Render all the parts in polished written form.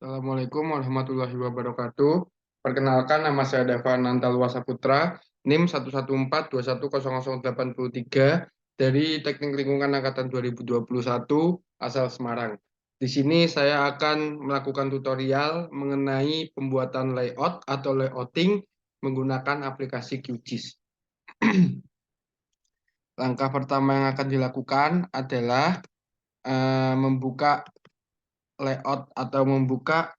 Assalamualaikum warahmatullahi wabarakatuh. Perkenalkan, nama saya Dava Nantalwa Saputra, NIM 114210083 dari Teknik Lingkungan Angkatan 2021 asal Semarang. Di sini saya akan melakukan tutorial mengenai pembuatan layout atau layouting menggunakan aplikasi QGIS. Langkah pertama yang akan dilakukan adalah membuka layout atau membuka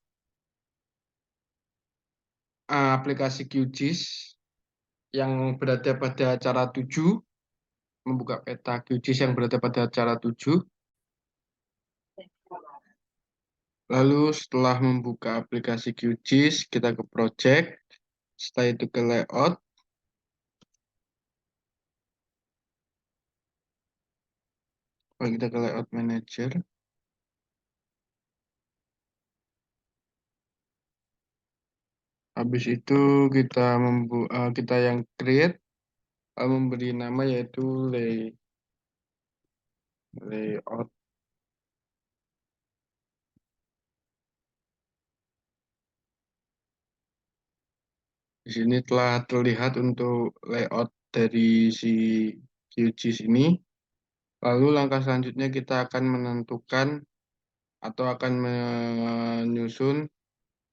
aplikasi QGIS yang berada pada cara 7, membuka peta QGIS yang berada pada cara 7. Lalu setelah membuka aplikasi QGIS, kita ke project, setelah itu ke layout, lalu kita ke layout manager. Habis itu kita yang create, lalu memberi nama yaitu layout. Di sini telah terlihat untuk layout dari si QGIS ini. Lalu langkah selanjutnya kita akan menentukan atau akan menyusun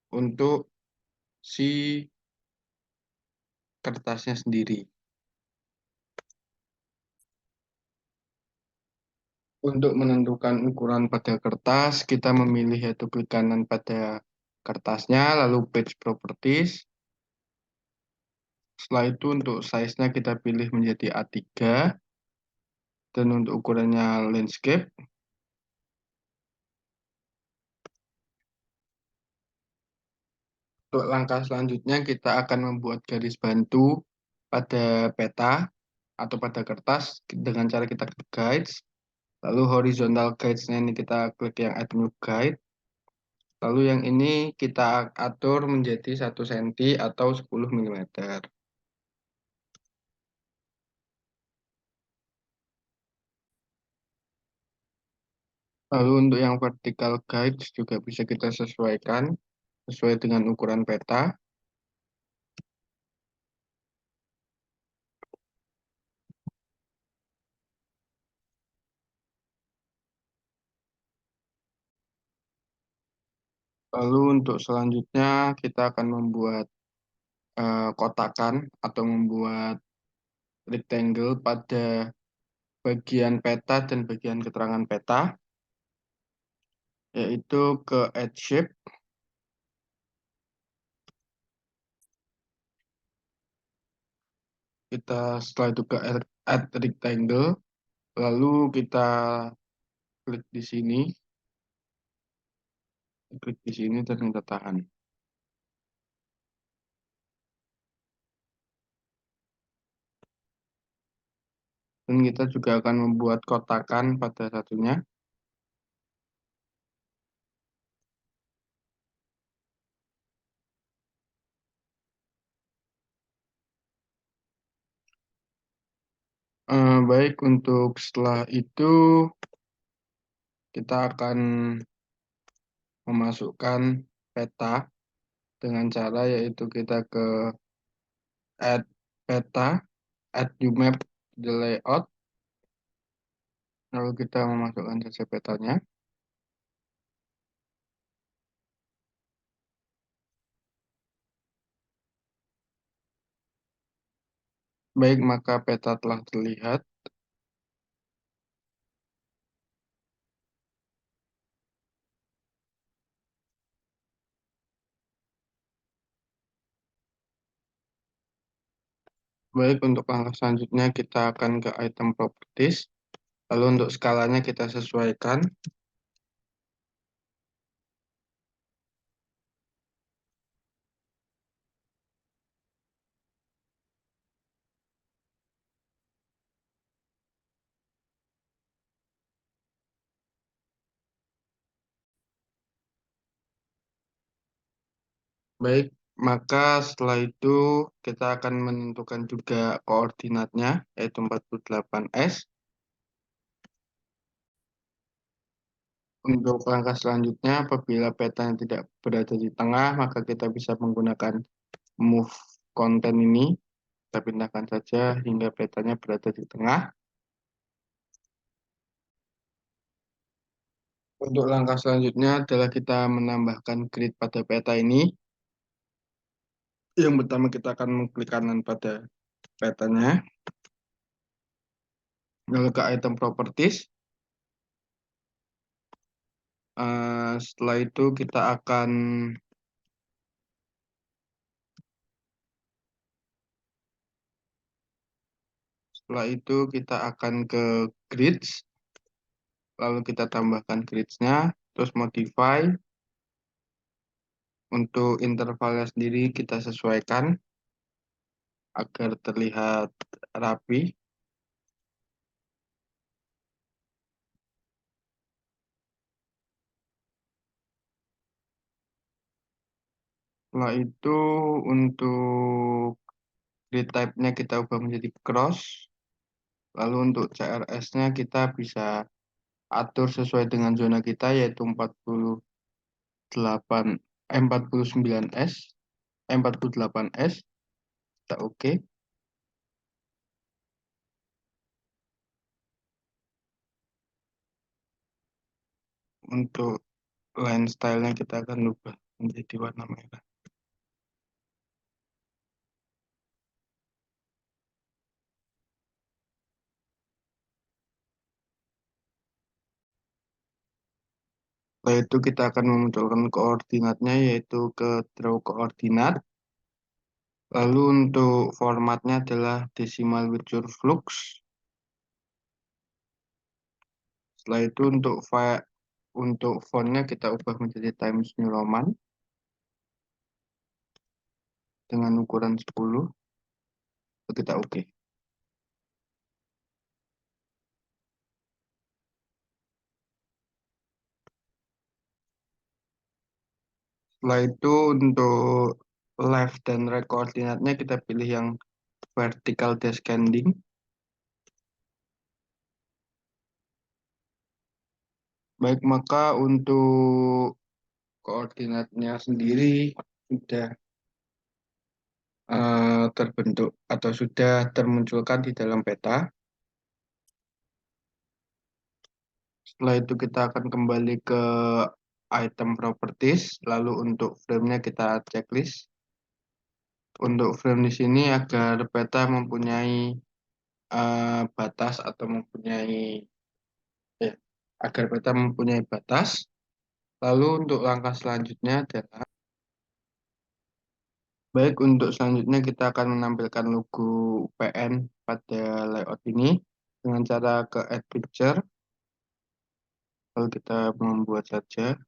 untuk si kertasnya sendiri. Untuk menentukan ukuran pada kertas, kita memilih yaitu klik kanan pada kertasnya, lalu page properties. Setelah itu untuk size-nya kita pilih menjadi A3, dan untuk ukurannya landscape. Untuk langkah selanjutnya kita akan membuat garis bantu pada peta atau pada kertas dengan cara kita klik guides. Lalu horizontal guides-nya ini kita klik yang add new guide. Lalu yang ini kita atur menjadi 1 cm atau 10 mm. Lalu untuk yang vertical guides juga bisa kita sesuaikan sesuai dengan ukuran peta. Lalu untuk selanjutnya kita akan membuat kotakan atau membuat rectangle pada bagian peta dan bagian keterangan peta, yaitu ke add shape. Kita setelah itu ke add rectangle, lalu kita klik di sini, dan kita tahan. Dan kita juga akan membuat kotakan pada satunya. Baik, untuk setelah itu kita akan memasukkan peta dengan cara yaitu kita ke add peta, add new map the layout, lalu kita memasukkan saja petanya. Baik, maka peta telah terlihat. Baik, untuk langkah selanjutnya kita akan ke item properties. Lalu untuk skalanya kita sesuaikan. Baik, maka setelah itu kita akan menentukan juga koordinatnya, yaitu 48S. Untuk langkah selanjutnya, apabila petanya tidak berada di tengah, maka kita bisa menggunakan move konten ini. Kita pindahkan saja hingga petanya berada di tengah. Untuk langkah selanjutnya adalah kita menambahkan grid pada peta ini. Yang pertama kita akan mengklik kanan pada petanya, lalu ke item properties. Setelah itu kita akan ke grids, lalu kita tambahkan gridsnya, terus modify. Untuk intervalnya sendiri kita sesuaikan agar terlihat rapi. Setelah itu untuk grid type-nya kita ubah menjadi cross. Lalu untuk CRS-nya kita bisa atur sesuai dengan zona kita, yaitu 48, 49S, 48S. Kita oke. Untuk line style-nya kita akan ubah menjadi warna merah. Setelah itu kita akan memunculkan koordinatnya, yaitu ke draw koordinat. Lalu untuk formatnya adalah decimal with your flux. Setelah itu untuk fontnya kita ubah menjadi Times New Roman dengan ukuran 10. Lalu kita oke. Setelah itu untuk left dan right koordinatnya kita pilih yang vertical descending. Baik, maka untuk koordinatnya sendiri sudah terbentuk atau sudah termunculkan di dalam peta. Setelah itu kita akan kembali ke item properties, lalu untuk frame-nya kita checklist. Untuk frame di sini agar peta mempunyai batas atau eh, agar peta mempunyai batas. Lalu untuk langkah selanjutnya adalah baik, untuk selanjutnya kita akan menampilkan logo UPN pada layout ini dengan cara ke add picture. Lalu kita membuat saja.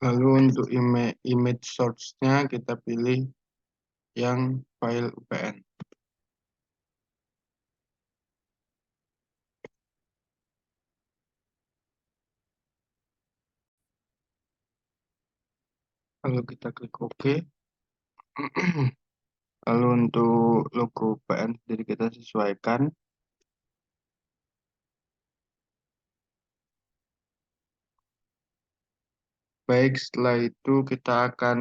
Lalu untuk image source-nya kita pilih yang file UPN. Lalu kita klik OK. Lalu untuk logo UPN sendiri kita sesuaikan. Baik, setelah itu kita akan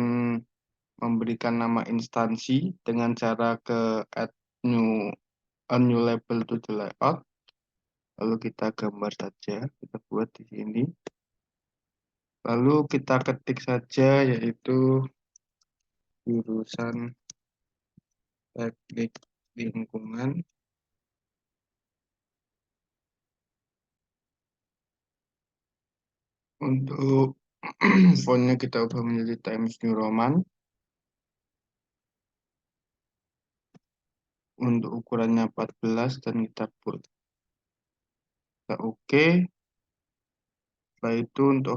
memberikan nama instansi dengan cara ke add new a new label to the layout. Lalu kita gambar saja, kita buat di sini. Lalu kita ketik saja, yaitu jurusan teknik lingkungan. Untuk fontnya kita ubah menjadi Times New Roman. Untuk ukurannya 14 dan kita bold. Kita oke. Setelah itu untuk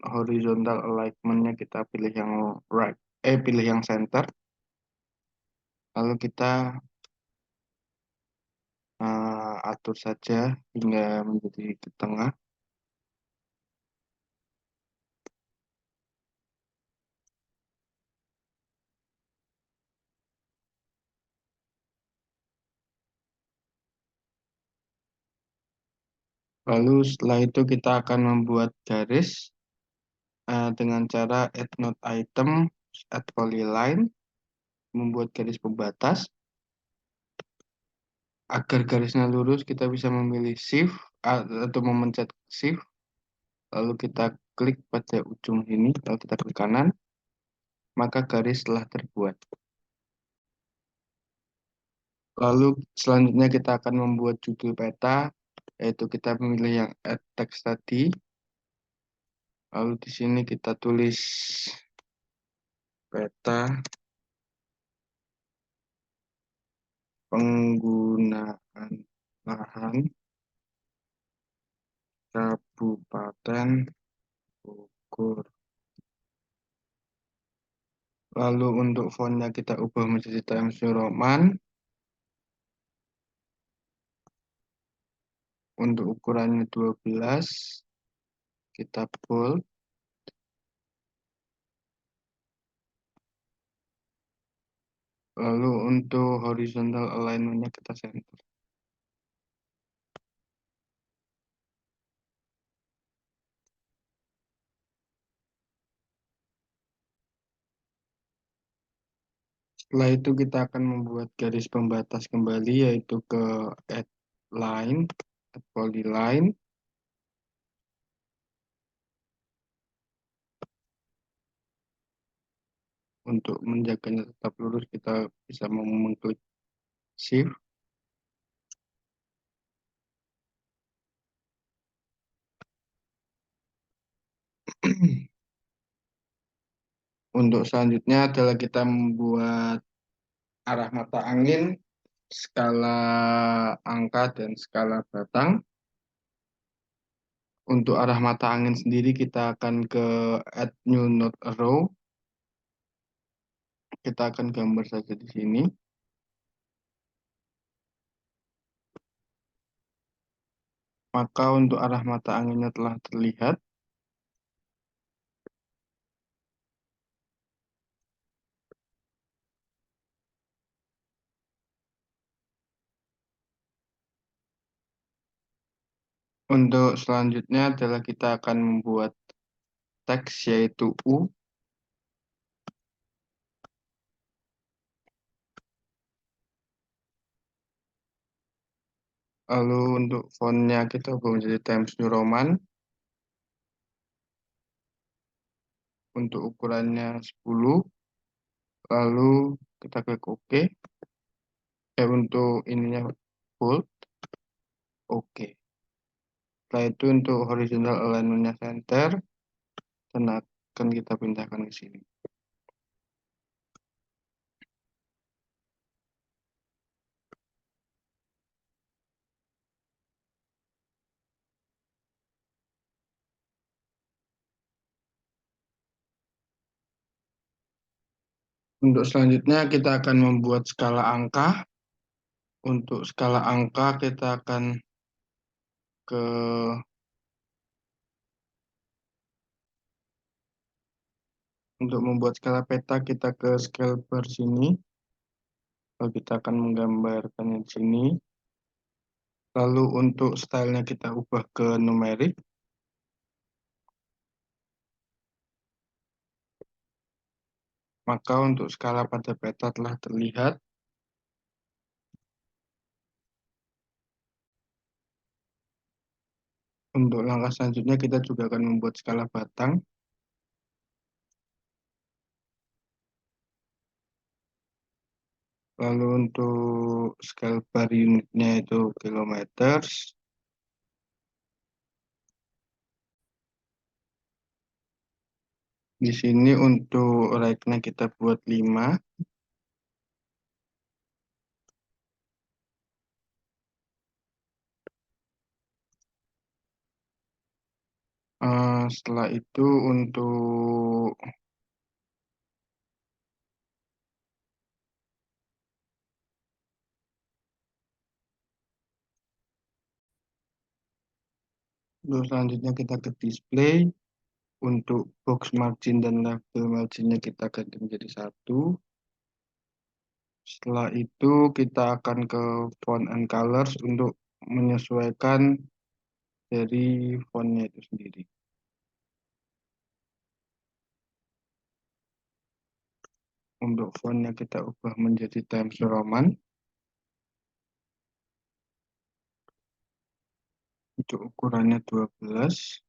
horizontal alignment-nya kita pilih yang pilih yang center. Lalu kita atur saja hingga menjadi ke tengah. Lalu setelah itu kita akan membuat garis dengan cara add node item, add polyline, membuat garis pembatas. Agar garisnya lurus, kita bisa memilih shift atau memencet shift. Lalu kita klik pada ujung sini, lalu kita klik kanan, maka garis telah terbuat. Lalu selanjutnya kita akan membuat judul peta, yaitu kita memilih yang add text tadi. Lalu di sini kita tulis peta penggunaan lahan Kabupaten Bogor. Lalu untuk fontnya kita ubah menjadi Times New Roman. Untuk ukurannya 12, kita bold. Lalu untuk horizontal alignment-nya kita center. Setelah itu kita akan membuat garis pembatas kembali, yaitu ke add line, add polyline. Untuk menjaganya tetap lurus, kita bisa mengklik shift. Untuk selanjutnya adalah kita membuat arah mata angin, skala angka, dan skala batang. Untuk arah mata angin sendiri kita akan ke add new node arrow. Kita akan gambar saja di sini. Maka untuk arah mata anginnya telah terlihat. Untuk selanjutnya adalah kita akan membuat teks, yaitu U. Lalu untuk fontnya kita ubah menjadi Times New Roman. Untuk ukurannya 10. Lalu kita klik OK. Untuk ininya bold. OK. Setelah itu untuk horizontal alignment-nya center. Dan akan kita pindahkan ke sini. Untuk selanjutnya kita akan membuat skala angka. Untuk skala angka kita akan ke untuk membuat skala peta kita ke scale bar sini. Lalu kita akan menggambarkannya di sini. Lalu untuk stylenya kita ubah ke numerik. Maka untuk skala pada peta telah terlihat. Untuk langkah selanjutnya kita juga akan membuat skala batang. Lalu untuk scale bar unitnya itu kilometer. Di sini untuk right-nya kita buat 5. Setelah itu untuk selanjutnya kita ke display. Untuk box margin dan label marginnya kita ganti menjadi 1. Setelah itu kita akan ke font and colors untuk menyesuaikan dari fontnya itu sendiri. Untuk fontnya kita ubah menjadi Times Roman. Untuk ukurannya 12.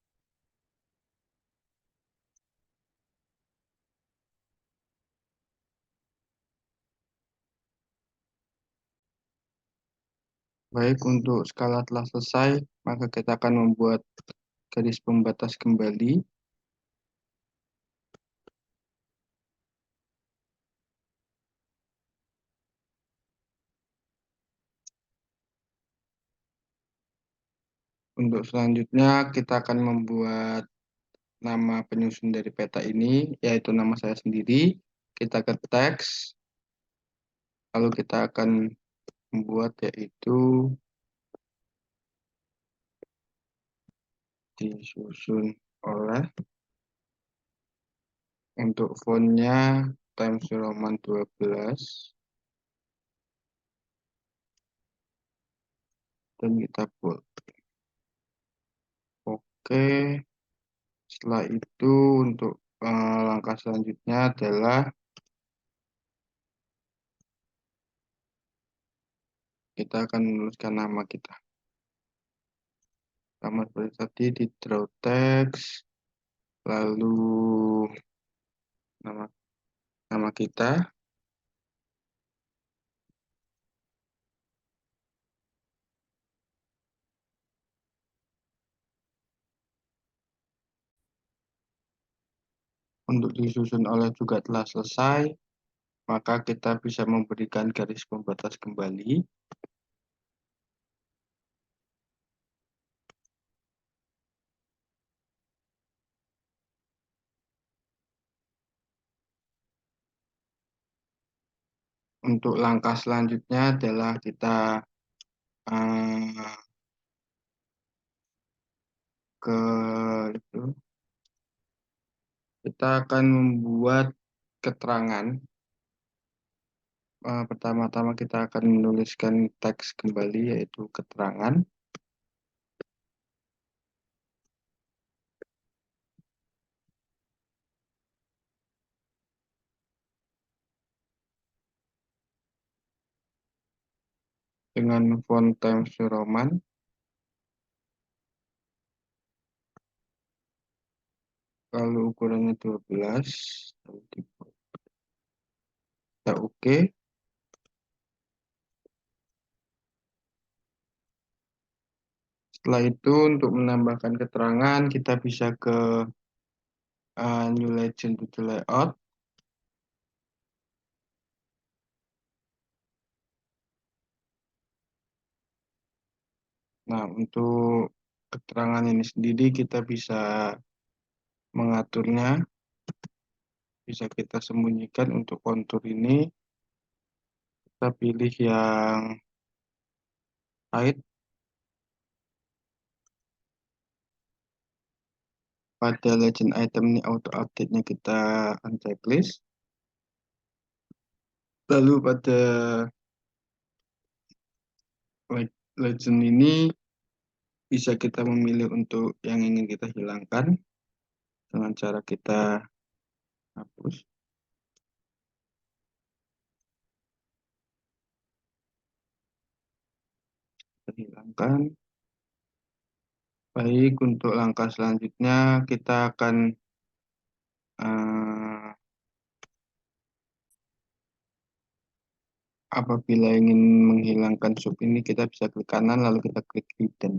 Baik, untuk skala telah selesai, maka kita akan membuat garis pembatas kembali. Untuk selanjutnya, kita akan membuat nama penyusun dari peta ini, yaitu nama saya sendiri. Kita ke teks, lalu kita akan membuat yaitu disusun oleh, untuk fontnya Times Roman 12, dan kita bold. Oke, setelah itu untuk langkah selanjutnya adalah kita akan menuliskan nama kita. Sama seperti tadi di draw text, lalu nama nama kita. Untuk disusun oleh juga telah selesai, maka kita bisa memberikan garis pembatas kembali. Untuk langkah selanjutnya adalah kita eh, ke itu, kita akan membuat keterangan. Pertama-tama kita akan menuliskan teks kembali, yaitu keterangan. Dengan font Times New Roman, lalu ukurannya 12, lalu kita oke. Setelah itu untuk menambahkan keterangan kita bisa ke New Legend to Layout. Nah, untuk keterangan ini sendiri kita bisa mengaturnya, bisa kita sembunyikan. Untuk kontur ini kita pilih yang hide. Pada legend item ini auto update-nya kita unchecklist. Lalu pada legend ini bisa kita memilih untuk yang ingin kita hilangkan dengan cara kita hapus, kita hilangkan. Baik, untuk langkah selanjutnya kita akan eh, apabila ingin menghilangkan sub ini, kita bisa klik kanan lalu kita klik hidden.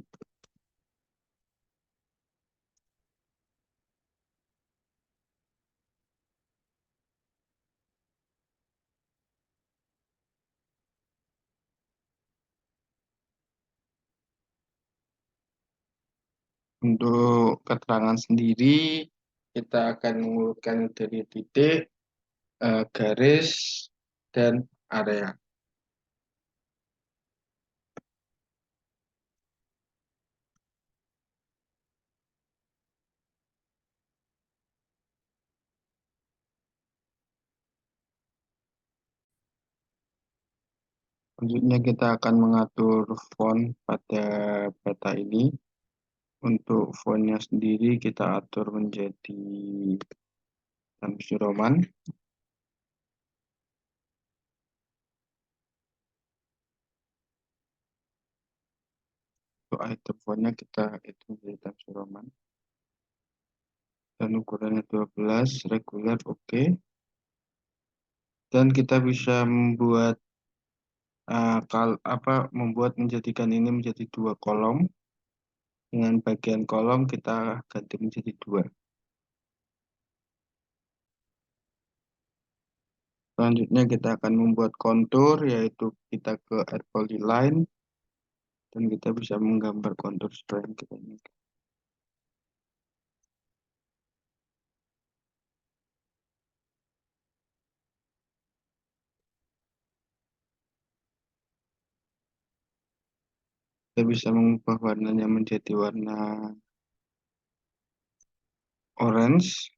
Untuk keterangan sendiri, kita akan mengurutkan dari titik, garis, dan area. Selanjutnya kita akan mengatur font pada peta ini. Untuk fontnya sendiri kita atur menjadi Times New Roman. Untuk item fontnya kita itu menjadi Times New Roman. Dan ukurannya 12, reguler, oke. Dan kita bisa membuat membuat menjadikan ini menjadi dua kolom. Dengan bagian kolom kita ganti menjadi dua. Selanjutnya kita akan membuat kontur, yaitu kita ke add polyline, dan kita bisa menggambar kontur seperti yang kita inginkan. Kita bisa mengubah warnanya menjadi warna orange.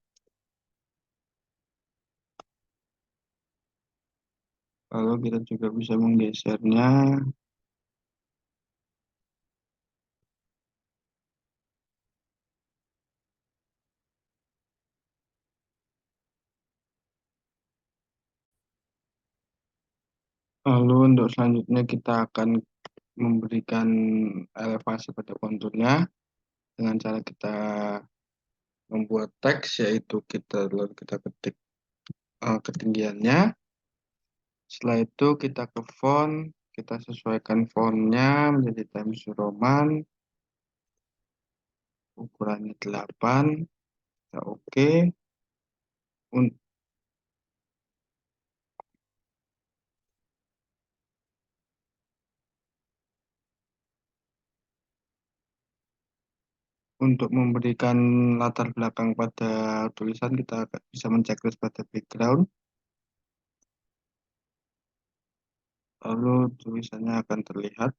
Lalu kita juga bisa menggesernya. Lalu untuk selanjutnya kita akan memberikan elevasi pada konturnya dengan cara kita membuat teks, yaitu kita ketik ketinggiannya. Setelah itu kita ke font, kita sesuaikan fontnya menjadi Times New Roman, ukurannya 8, kita oke. Un- Untuk memberikan latar belakang pada tulisan, kita bisa menceklis pada background, lalu tulisannya akan terlihat.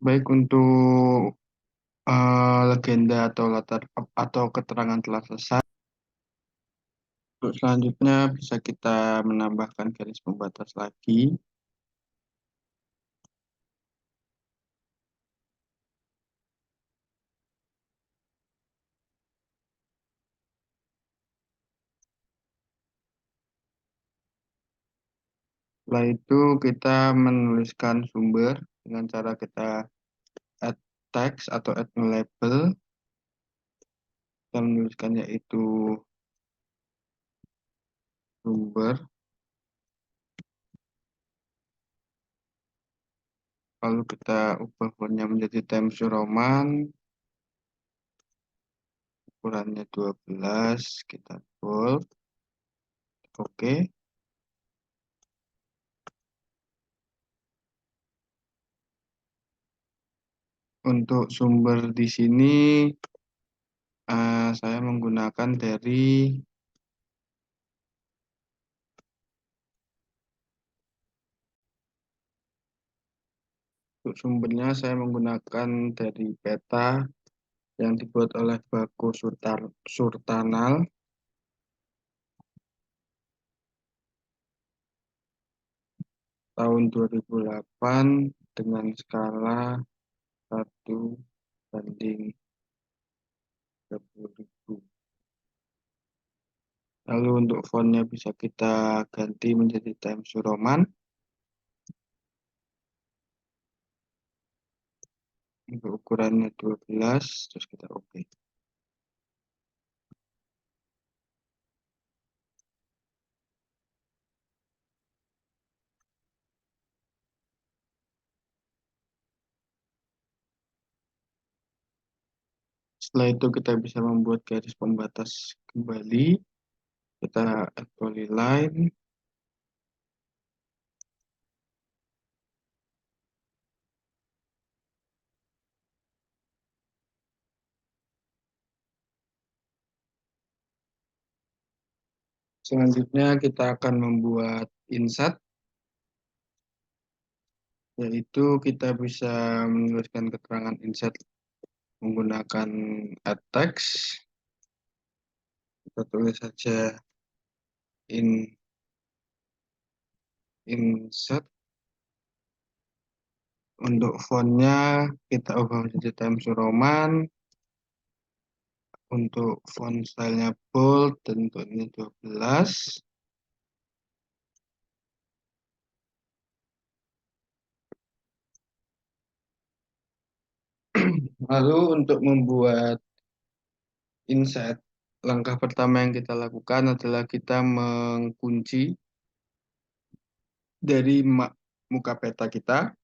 Baik untuk legenda atau latar atau keterangan telah selesai. Untuk selanjutnya bisa kita menambahkan garis pembatas lagi. Setelah itu kita menuliskan sumber dengan cara kita add text atau add label. Kita menuliskan yaitu sumber. Lalu kita ubah fontnya menjadi Times New Roman. Ukurannya 12. Kita bold. Oke. Untuk sumber di sini saya menggunakan dari untuk sumbernya saya menggunakan dari peta yang dibuat oleh Baku Surtanal tahun 2008 dengan skala 1:30.000. Lalu untuk fontnya bisa kita ganti menjadi Times New Roman. Untuk ukurannya 12, terus kita oke. Setelah itu kita bisa membuat garis pembatas kembali. Kita add polyline. Selanjutnya kita akan membuat inset. yaitu kita bisa menuliskan keterangan inset menggunakan add text. Kita tulis saja in insert. Untuk fontnya kita ubah menjadi Times New Roman. Untuk font stylenya bold, tentu ini 12. Lalu untuk membuat inset, langkah pertama yang kita lakukan adalah kita mengunci dari muka peta kita.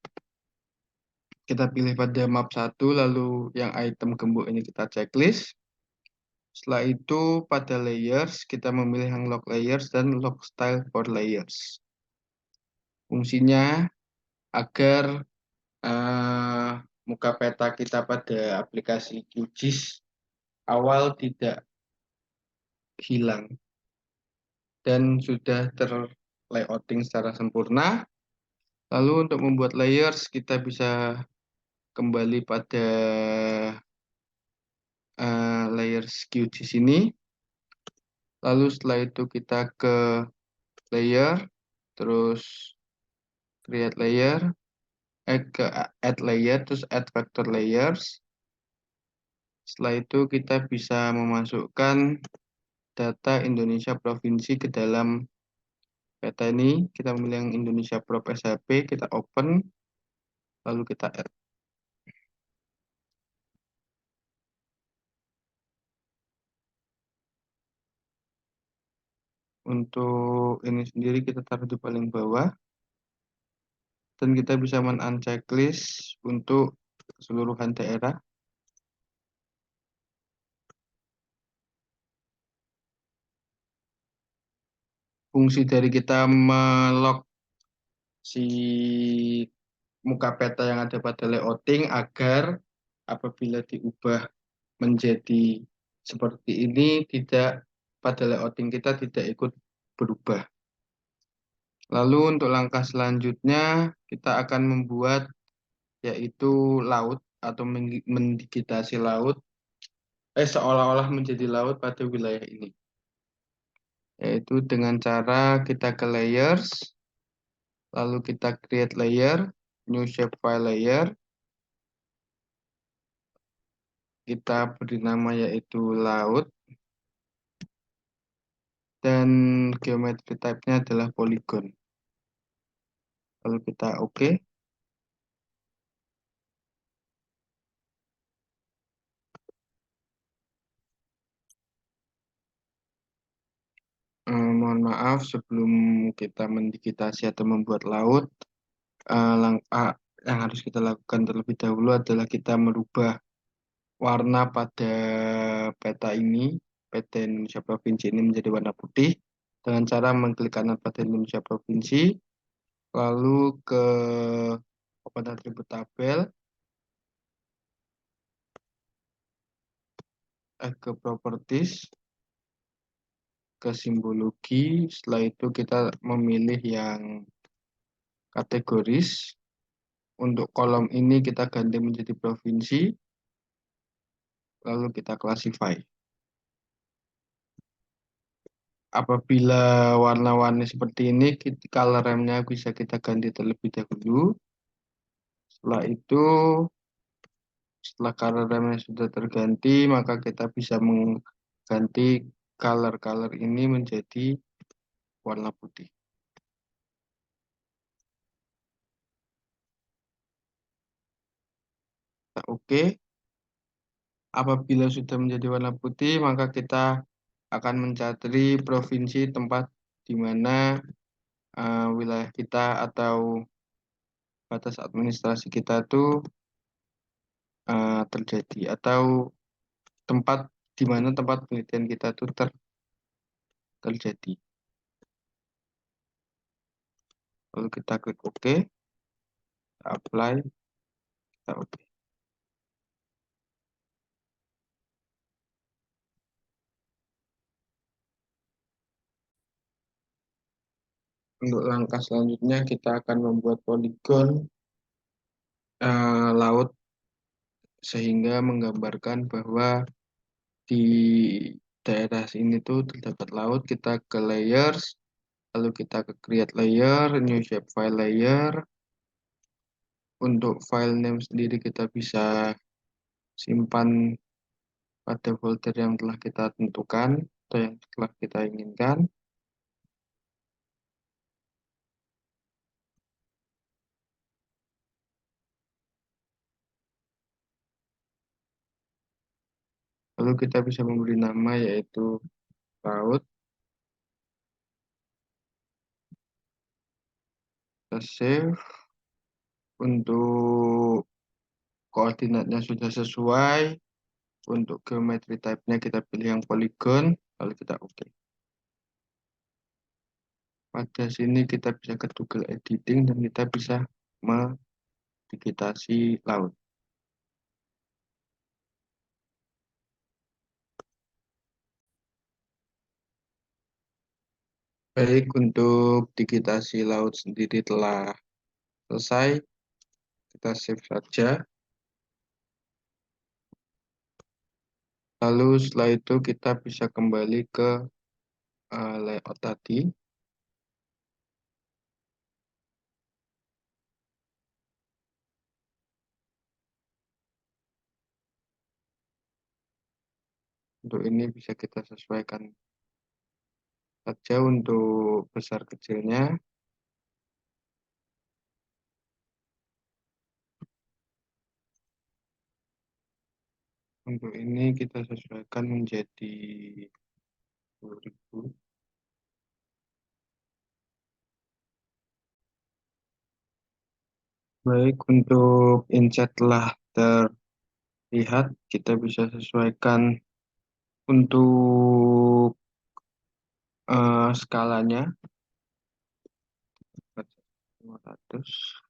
Kita pilih pada map 1, lalu yang item gembok ini kita checklist. Setelah itu pada layers, kita memilih yang lock layers dan lock style for layers. Fungsinya agar eh, muka peta kita pada aplikasi QGIS awal tidak hilang dan sudah terlayouting secara sempurna. Lalu untuk membuat layers, kita bisa kembali pada layers QGIS ini. Lalu setelah itu kita ke layer, terus create layer, ke add layer, terus add vector layers. Setelah itu kita bisa memasukkan data Indonesia provinsi ke dalam peta ini. Kita memilih yang Indonesia Prop SHP, kita open, lalu kita add. Untuk ini sendiri kita taruh di paling bawah. Dan kita bisa men-unchecklist untuk keseluruhan daerah. Fungsi dari kita melock si muka peta yang ada pada layouting agar apabila diubah menjadi seperti ini, tidak pada layouting kita tidak ikut berubah. Lalu untuk langkah selanjutnya kita akan membuat yaitu laut atau mendigitasi laut seolah-olah menjadi laut pada wilayah ini. Yaitu dengan cara kita ke layers, lalu kita create layer, new shapefile layer, kita beri nama yaitu laut, dan geometry type-nya adalah polygon. Lalu kita oke. Mohon maaf sebelum kita mendigitasi atau membuat laut, langkah yang harus kita lakukan terlebih dahulu adalah kita merubah warna pada peta ini, peta Indonesia Provinsi ini menjadi warna putih dengan cara mengklik kanan pada Indonesia Provinsi, lalu ke open atribut tabel, ke properties, ke simbologi. Setelah itu kita memilih yang kategoris. Untuk kolom ini kita ganti menjadi provinsi, lalu kita classify. Apabila warna-warni seperti ini, color remnya bisa kita ganti terlebih dahulu. Setelah itu, setelah color remnya sudah terganti, maka kita bisa mengganti color-color ini menjadi warna putih. Kita oke. Apabila sudah menjadi warna putih, maka kita akan mencari provinsi tempat di mana wilayah kita atau batas administrasi kita itu terjadi atau tempat di mana tempat penelitian kita itu terjadi. Lalu kita klik OK, kita apply, kita OK. Untuk langkah selanjutnya kita akan membuat poligon laut sehingga menggambarkan bahwa di daerah sini tuh terdapat laut. Kita ke layers, lalu kita ke create layer, new shape file layer. Untuk file name sendiri kita bisa simpan pada folder yang telah kita tentukan atau yang telah kita inginkan. Lalu kita bisa memberi nama yaitu laut. Kita save. Untuk koordinatnya sudah sesuai. Untuk geometry type-nya kita pilih yang polygon, lalu kita oke. Pada sini kita bisa ke Google Editing dan kita bisa mendigitasi laut. Baik, untuk digitasi laut sendiri telah selesai. Kita save saja. Lalu setelah itu kita bisa kembali ke layout tadi. Untuk ini bisa kita sesuaikan saja untuk besar kecilnya. Untuk ini kita sesuaikan menjadi 10.000. Baik, untuk inset telah terlihat, kita bisa sesuaikan untuk skalanya. 500.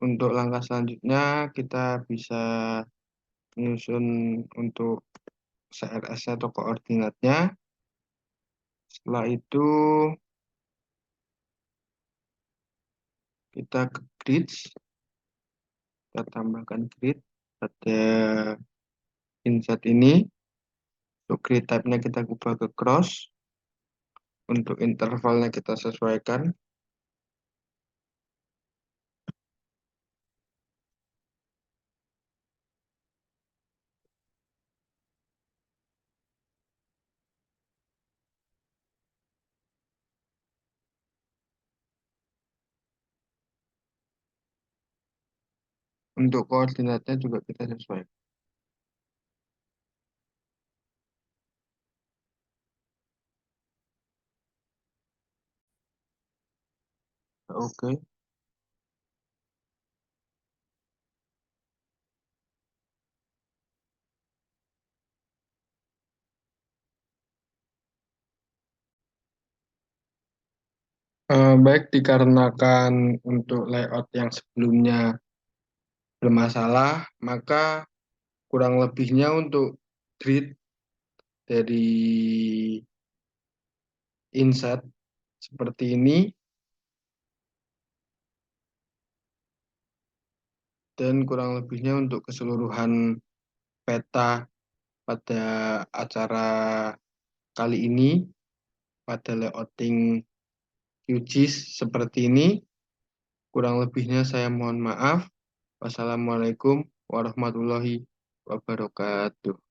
Untuk langkah selanjutnya, kita bisa menyusun untuk CRS atau koordinatnya. Setelah itu, kita ke grids. Kita tambahkan grid pada inset ini. Untuk grid type-nya kita ubah ke cross. Untuk intervalnya kita sesuaikan. Untuk koordinatnya juga kita sesuaikan. Oke. Baik, dikarenakan untuk layout yang sebelumnya bermasalah, maka kurang lebihnya untuk grid dari inset seperti ini, dan kurang lebihnya untuk keseluruhan peta pada acara kali ini, pada layouting QGIS seperti ini. Kurang lebihnya saya mohon maaf. Wassalamualaikum warahmatullahi wabarakatuh.